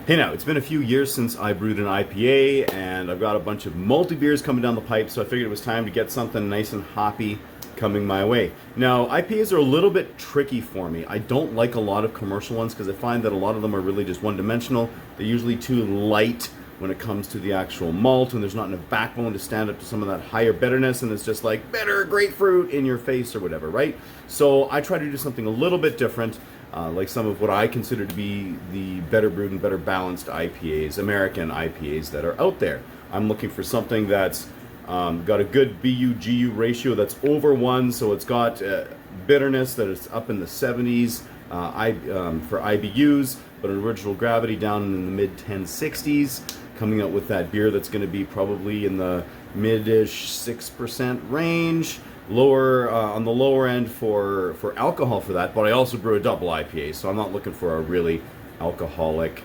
Hey now, it's been a few years since I brewed an IPA, and I've got a bunch of malty beers coming down the pipe, so I figured it was time to get something nice and hoppy coming my way. Now, IPAs are a little bit tricky for me. I don't like a lot of commercial ones because I find that a lot of them are really just one-dimensional. They're usually too light when it comes to the actual malt, and there's not enough backbone to stand up to some of that higher bitterness, and it's just like bitter grapefruit in your face or whatever, right? So I try to do something a little bit different. Like some of what I consider to be the better brewed and better balanced IPAs, American IPAs that are out there. I'm looking for something that's got a good BU-GU ratio that's over 1, so it's got bitterness that is up in the 70s for IBUs, but an original gravity down in the mid-1060s, coming out with that beer that's going to be probably in the mid-ish 6% range. Lower on the lower end for alcohol for that, but I also brew a double IPA, so I'm not looking for a really alcoholic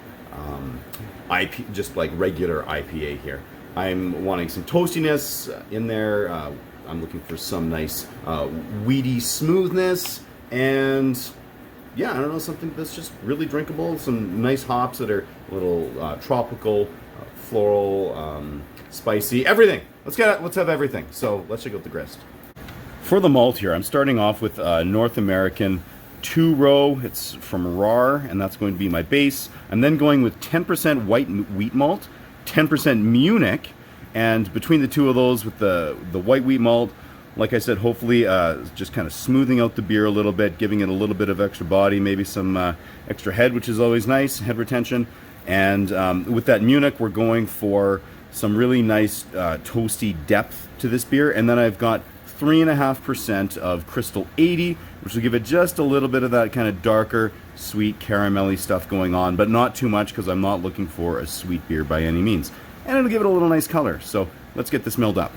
IPA, just like regular IPA here. I'm wanting some toastiness in there. I'm looking for some nice wheaty smoothness, and yeah, I don't know, something that's just really drinkable. Some nice hops that are a little tropical, floral, spicy, everything. Let's have everything. So let's check out the grist. For the malt here, I'm starting off with North American 2-row. It's from RAR, and that's going to be my base. I'm then going with 10% white wheat malt, 10% Munich, and between the two of those with the white wheat malt, like I said, hopefully just kind of smoothing out the beer a little bit, giving it a little bit of extra body, maybe some extra head, which is always nice, head retention. And with that Munich, we're going for some really nice toasty depth to this beer. And then I've got 3.5% of Crystal 80, which will give it just a little bit of that kind of darker, sweet, caramelly stuff going on, but not too much because I'm not looking for a sweet beer by any means. And it'll give it a little nice color. So let's get this milled up.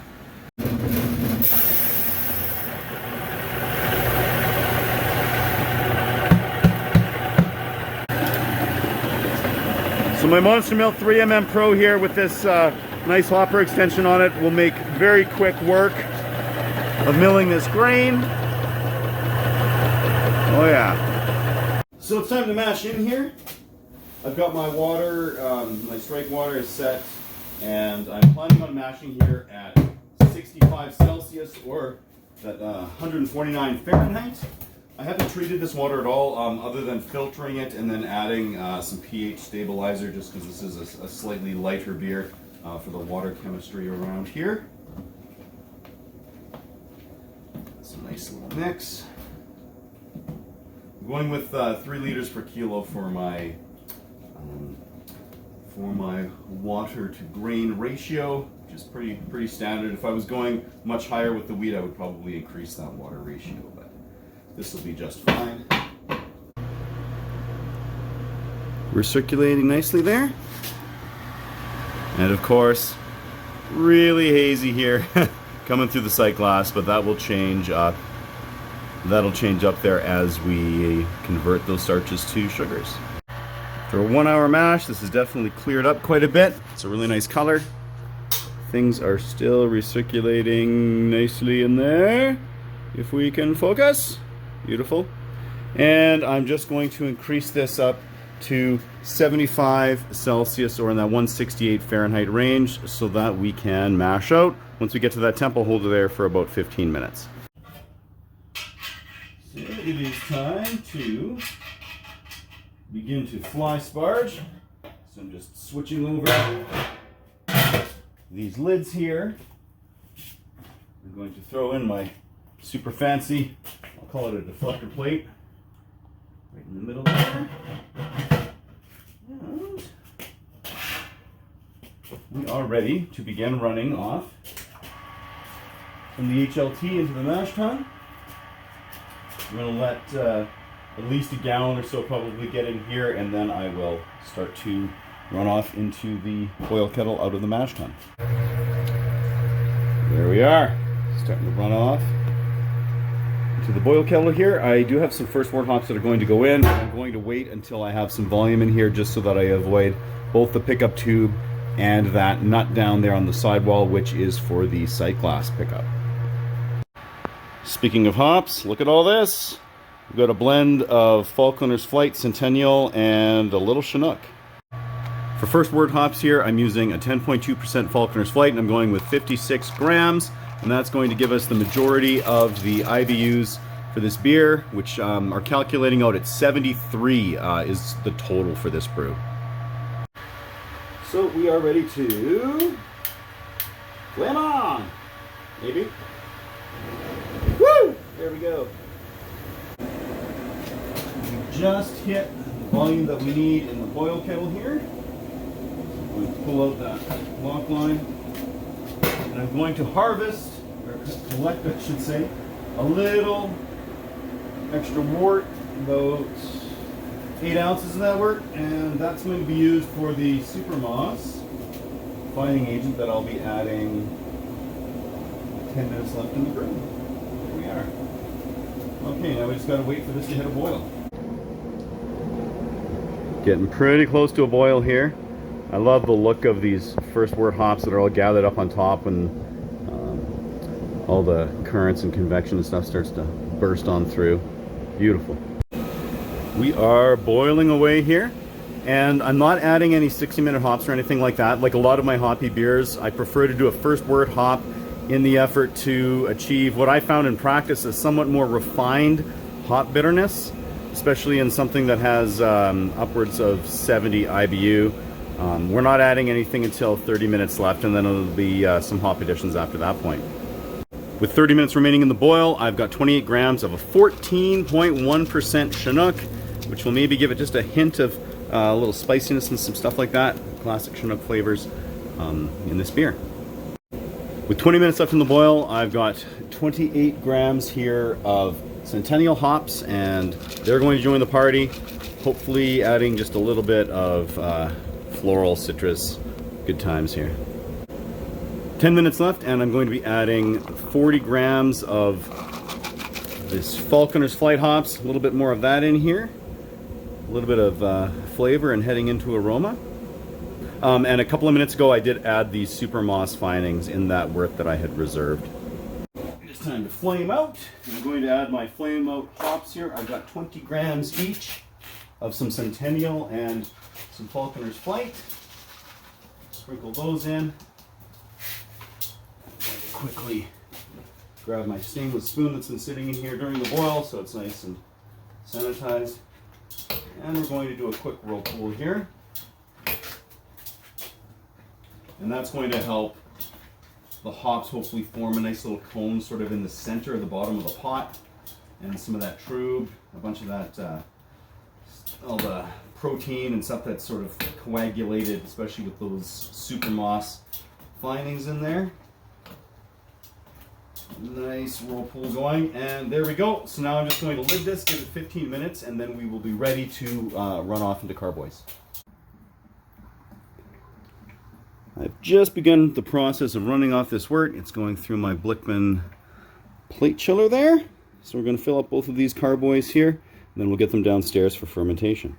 So my Monster Mill 3mm Pro here with this nice hopper extension on it will make very quick work of milling this grain. Oh yeah. So it's time to mash in here. I've got my water, my strike water is set, and I'm planning on mashing here at 65 Celsius or at 149 Fahrenheit. I haven't treated this water at all other than filtering it and then adding some pH stabilizer just because this is a slightly lighter beer for the water chemistry around here. That's a nice little mix. I'm going with 3 liters per kilo for my water to grain ratio, which is pretty standard. If I was going much higher with the wheat, I would probably increase that water ratio, but this will be just fine. We're circulating nicely there. And of course, really hazy here. Coming through the sight glass, but that will change up. That'll change up there as we convert those starches to sugars. After a 1-hour mash, this is definitely cleared up quite a bit. It's a really nice color. Things are still recirculating nicely in there. If we can focus. Beautiful. And I'm just going to increase this up to 75 Celsius or in that 168 Fahrenheit range so that we can mash out. Once we get to that temp, I'll hold it there for about 15 minutes. So it is time to begin to fly sparge. So I'm just switching over these lids here. I'm going to throw in my super fancy, I'll call it a deflector plate, right in the middle there. And we are ready to begin running off from the HLT into the mash tun. I'm going to let at least a gallon or so probably get in here, and then I will start to run off into the boil kettle out of the mash tun. There we are, starting to run off to the boil kettle here. I do have some first wort hops that are going to go in. I'm going to wait until I have some volume in here just so that I avoid both the pickup tube and that nut down there on the sidewall, which is for the sight glass pickup. Speaking of hops, look at all this. We've got a blend of Falconer's Flight, Centennial, and a little Chinook. For first wort hops here, I'm using a 10.2% Falconer's Flight, and I'm going with 56 grams, and that's going to give us the majority of the IBUs for this beer, which are calculating out at 73 is the total for this brew. So we are ready to flame on, maybe. Woo! There we go. We just hit the volume that we need in the boil kettle here. I'm going to pull out that lock line, and I'm going to harvest, or collect, I should say, a little extra wort, about 8 ounces of that wort, and that's going to be used for the super moss fining agent that I'll be adding 10 minutes left in the brew. There we are. Okay, now we just got to wait for this to hit a boil. Getting pretty close to a boil here. I love the look of these first wort hops that are all gathered up on top when all the currents and convection and stuff starts to burst on through. Beautiful. We are boiling away here, and I'm not adding any 60-minute hops or anything like that. Like a lot of my hoppy beers, I prefer to do a first wort hop in the effort to achieve what I found in practice as somewhat more refined hop bitterness, especially in something that has upwards of 70 IBU. We're not adding anything until 30 minutes left, and then it'll be some hop additions after that point. With 30 minutes remaining in the boil, I've got 28 grams of a 14.1% Chinook, which will maybe give it just a hint of a little spiciness and some stuff like that. Classic Chinook flavors in this beer. With 20 minutes left in the boil, I've got 28 grams here of Centennial hops, and they're going to join the party, hopefully adding just a little bit of floral citrus. Good times here. 10 minutes left, and I'm going to be adding 40 grams of this Falconer's Flight hops, a little bit more of that in here, a little bit of flavor and heading into aroma. And a couple of minutes ago I did add these super moss finings in that wort that I had reserved. It's time to flame out. I'm going to add my flame out hops here. I've got 20 grams each of some Centennial and some Falconer's Flight. Sprinkle those in. Quickly grab my stainless spoon that's been sitting in here during the boil so it's nice and sanitized. And we're going to do a quick whirlpool here. And that's going to help the hops hopefully form a nice little cone sort of in the center of the bottom of the pot. And some of that trub, a bunch of that, all the protein and stuff that's sort of coagulated, especially with those super moss finings in there. Nice whirlpool going, and there we go. So now I'm just going to lid this, give it 15 minutes, and then we will be ready to run off into carboys. I've just begun the process of running off this wort. It's going through my Blickman plate chiller there. So we're going to fill up both of these carboys here, and then we'll get them downstairs for fermentation.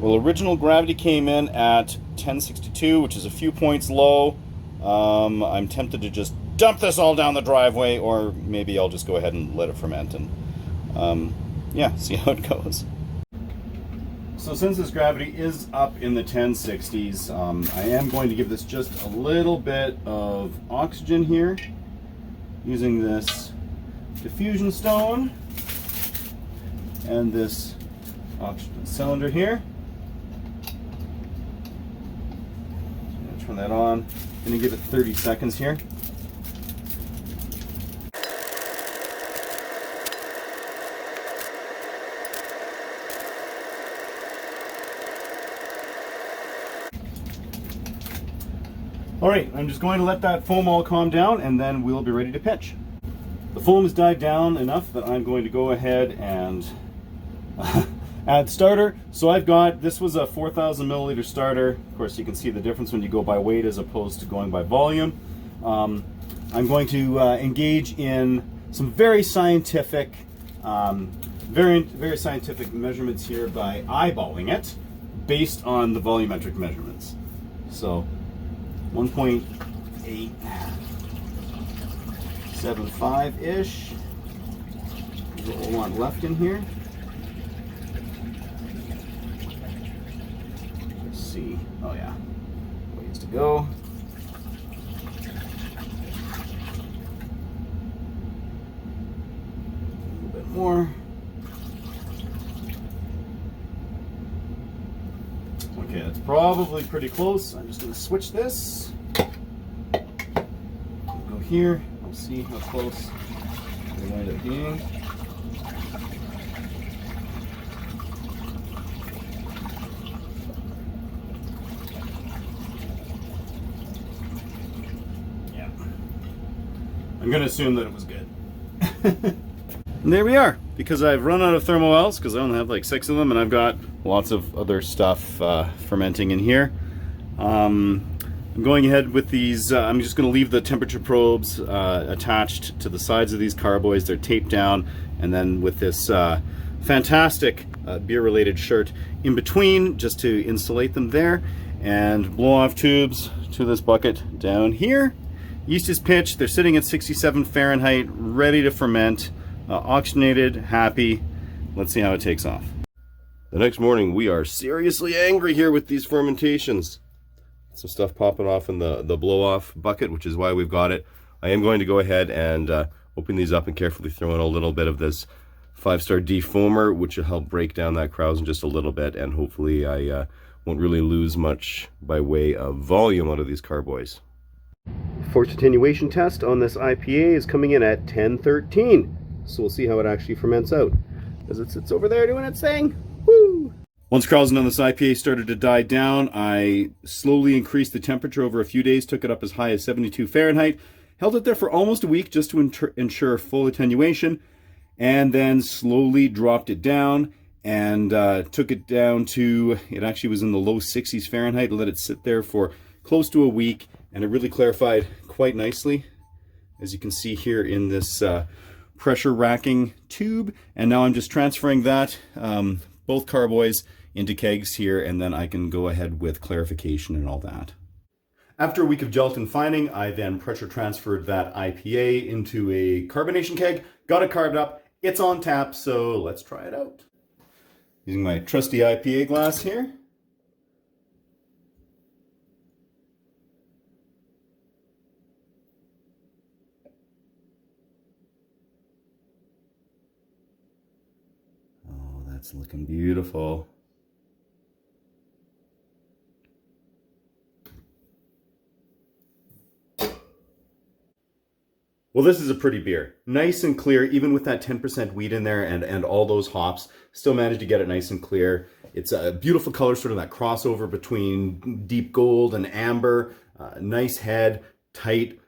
Well, original gravity came in at 1062, which is a few points low. I'm tempted to just dump this all down the driveway, or maybe I'll just go ahead and let it ferment and yeah, see how it goes. So since this gravity is up in the 1060s, I am going to give this just a little bit of oxygen here using this diffusion stone and this oxygen cylinder here. So I'm going to turn that on. I'm going to give it 30 seconds here. Alright, I'm just going to let that foam all calm down, and then we'll be ready to pitch. The foam has died down enough that I'm going to go ahead and add starter. So I've got, this was a 4,000 milliliter starter. Of course you can see the difference when you go by weight as opposed to going by volume. I'm going to engage in some very scientific scientific measurements here by eyeballing it based on the volumetric measurements. So 1.875-ish is what we want left in here. see. Oh yeah, ways to go. A little bit more. Okay, that's probably pretty close. I'm just going to switch this. We'll go here. We'll see how close they wind up being. Yeah. I'm going to assume that it was good. And there we are. Because I've run out of thermal wells, because I only have like 6 of them, and I've got lots of other stuff fermenting in here. I'm going ahead with these. I'm just going to leave the temperature probes attached to the sides of these carboys. They're taped down, and then with this fantastic beer-related shirt in between, just to insulate them there, and blow-off tubes to this bucket down here. Yeast is pitched. They're sitting at 67 Fahrenheit, ready to ferment. Oxygenated, happy. Let's see how it takes off. The next morning, we are seriously angry here with these fermentations. Some stuff popping off in the blow-off bucket, which is why we've got it. I am going to go ahead and open these up and carefully throw in a little bit of this 5-star defoamer, which will help break down that krausen just a little bit, and hopefully I won't really lose much by way of volume out of these carboys. Forced attenuation test on this IPA is coming in at 1013. So we'll see how it actually ferments out. As it sits over there doing its thing. Woo! Once krausen on this IPA started to die down, I slowly increased the temperature over a few days, took it up as high as 72 Fahrenheit, held it there for almost a week just to ensure full attenuation, and then slowly dropped it down and took it down to, it actually was in the low 60s Fahrenheit, let it sit there for close to a week, and it really clarified quite nicely, as you can see here in this pressure racking tube. And now I'm just transferring that, both carboys, into kegs here, and then I can go ahead with clarification and all that. After a week of gelatin fining, I then pressure transferred that IPA into a carbonation keg, got it carved up, it's on tap, so let's try it out. Using my trusty IPA glass here. It's looking beautiful. Well, this is a pretty beer. Nice and clear, even with that 10% wheat in there and all those hops. Still managed to get it nice and clear. It's a beautiful color, sort of that crossover between deep gold and amber. Nice head, tight,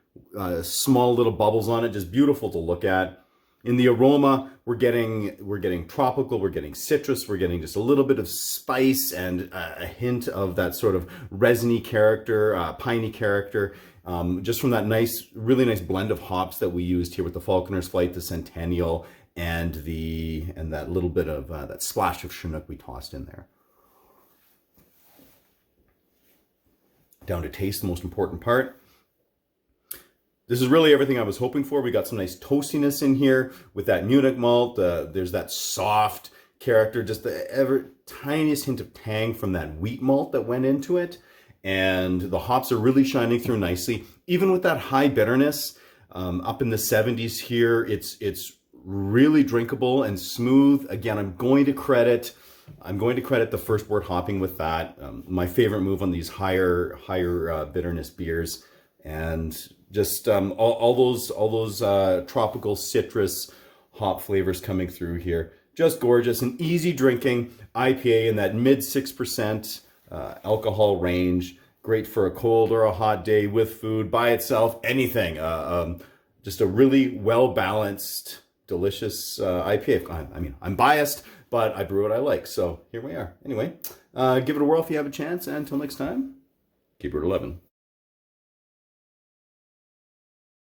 small little bubbles on it. Just beautiful to look at. In the aroma, we're getting tropical, we're getting citrus, we're getting just a little bit of spice and a hint of that sort of resiny character, piney character, just from that nice, really nice blend of hops that we used here with the Falconer's Flight, the Centennial, and that little bit of that splash of Chinook we tossed in there. Down to taste, the most important part. This is really everything I was hoping for. We got some nice toastiness in here with that Munich malt. There's that soft character, just the ever tiniest hint of tang from that wheat malt that went into it. And the hops are really shining through nicely. Even with that high bitterness, up in the 70s here, it's really drinkable and smooth. Again, I'm going to credit the first wort hopping with that. My favorite move on these higher bitterness beers. And just all those tropical citrus hop flavors coming through here. Just gorgeous and easy drinking IPA in that mid 6% alcohol range. Great for a cold or a hot day with food, by itself, anything. Just a really well-balanced, delicious IPA. I mean, I'm biased, but I brew what I like. So here we are. Anyway, give it a whirl if you have a chance. And until next time, keep it at 11.